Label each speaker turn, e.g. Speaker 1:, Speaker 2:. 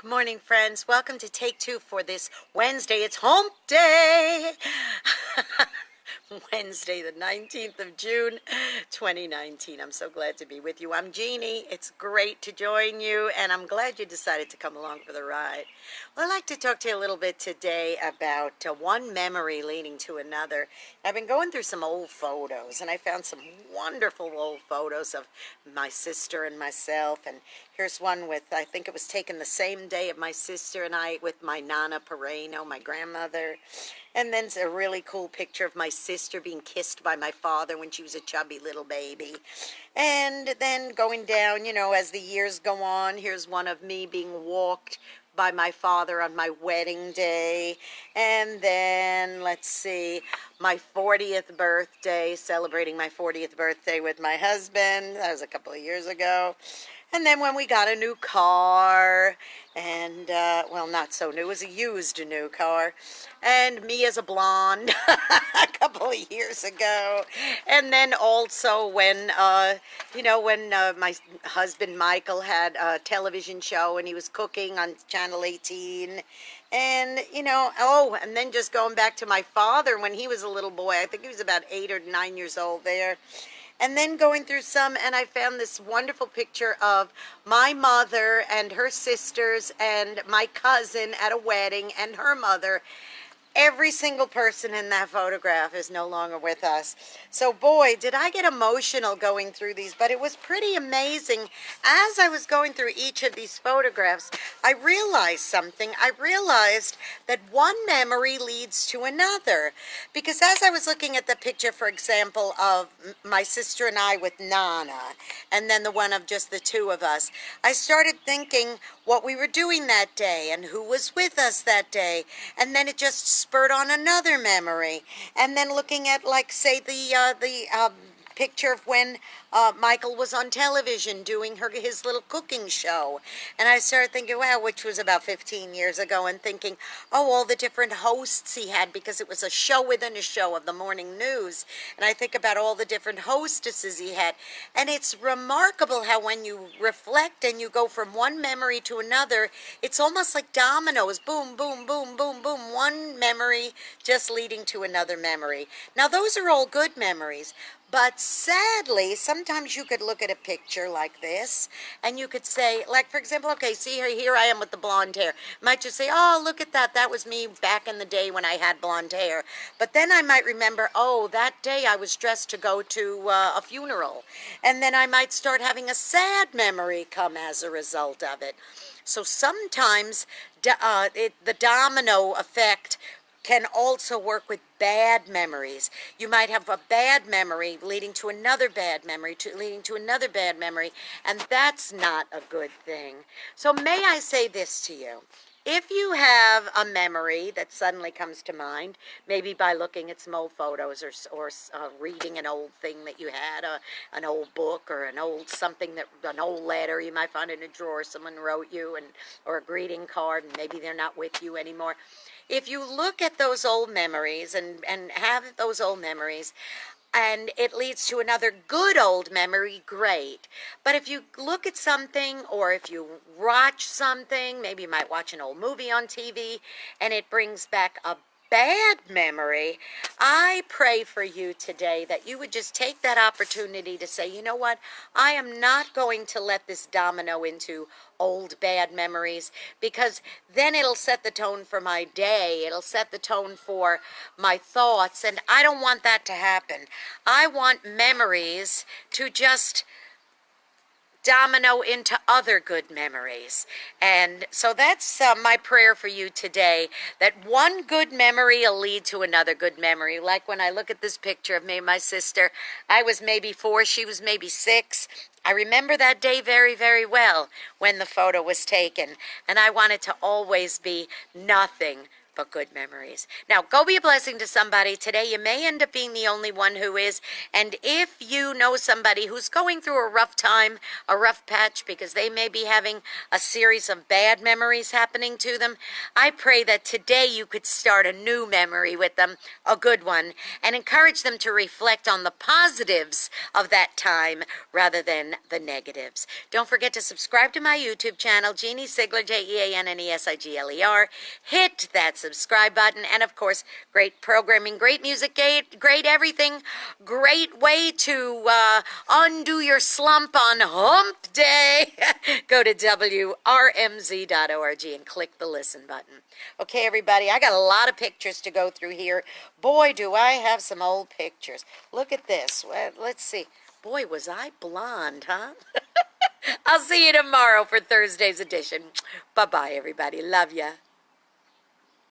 Speaker 1: Good morning, friends. Welcome to Take Two for this Wednesday. It's Hump Day. Wednesday, the 19th of June, 2019. I'm so glad to be with you. I'm Jeannie. It's great to join you, and I'm glad you decided to come along for the ride. Well, I'd like to talk to you a little bit today about one memory leading to another. I've been going through some old photos, and I found some wonderful old photos of my sister and myself, and here's one with, I think it was taken the same day of my sister and I with my Nana Pereno, my grandmother. And then a really cool picture of my sister being kissed by my father when she was a chubby little baby. And then going down, as the years go on, here's one of me being walked by my father on my wedding day. And then, let's see, my 40th birthday, celebrating my 40th birthday with my husband. That was a couple of years ago. And then when we got a new car, and, well, not so new, it was a used new car, and me as a blonde a couple of years ago. And then also when, when my husband Michael had a television show and he was cooking on Channel 18. And, and then just going back to my father when he was a little boy, I think he was about 8 or 9 years old there. And then going through some, and I found this wonderful picture of my mother and her sisters and my cousin at a wedding and her mother. Every single person in that photograph is no longer with us. So boy, did I get emotional going through these, but it was pretty amazing. As I was going through each of these photographs, I realized something. I realized that one memory leads to another. Because as I was looking at the picture, for example, of my sister and I with Nana, and then the one of just the two of us, I started thinking what we were doing that day and who was with us that day. And then it just spurred on another memory. And then looking at, like, say, the picture of when Michael was on television doing his little cooking show. And I started thinking, wow, which was about 15 years ago, and thinking, oh, all the different hosts he had, because it was a show within a show of the morning news. And I think about all the different hostesses he had. And it's remarkable how when you reflect and you go from one memory to another, it's almost like dominoes. Boom, boom, boom, boom, boom. One memory just leading to another memory. Now, those are all good memories. But sadly, sometimes you could look at a picture like this and you could say, like, for example, okay, see here I am with the blonde hair. Might just say, oh, look at that. That was me back in the day when I had blonde hair. But then I might remember, oh, that day I was dressed to go to a funeral. And then I might start having a sad memory come as a result of it. So sometimes the domino effect can also work with bad memories. You might have a bad memory leading to another bad memory, leading to another bad memory, and that's not a good thing. So may I say this to you? If you have a memory that suddenly comes to mind, maybe by looking at some old photos or reading an old thing that you had, an old book or an old letter you might find in a drawer someone wrote you, or a greeting card, and maybe they're not with you anymore. If you look at those old memories and have those old memories, and it leads to another good old memory, great. But if you look at something, or if you watch something, maybe you might watch an old movie on TV, and it brings back a bad memory, I pray for you today that you would just take that opportunity to say, you know what, I am not going to let this domino into old bad memories, because then it'll set the tone for my day. It'll set the tone for my thoughts, and I don't want that to happen. I want memories to just domino into other good memories. And so that's my prayer for you today, that one good memory will lead to another good memory. Like when I look at this picture of me and my sister, I was maybe 4, she was maybe 6. I remember that day very, very well when the photo was taken, and I want it to always be nothing but good memories. Now, go be a blessing to somebody today. You may end up being the only one who is. And if you know somebody who's going through a rough time, a rough patch, because they may be having a series of bad memories happening to them, I pray that today you could start a new memory with them, a good one, and encourage them to reflect on the positives of that time rather than the negatives. Don't forget to subscribe to my YouTube channel, Jeanne Sigler, JeanneSigler. Hit that subscribe button, and of course, great programming, great music, great everything, great way to undo your slump on hump day. Go to WRMZ.org and click the listen button. Okay, everybody, I got a lot of pictures to go through here. Boy, do I have some old pictures. Look at this. Well, let's see. Boy, was I blonde, huh? I'll see you tomorrow for Thursday's edition. Bye-bye, everybody. Love ya.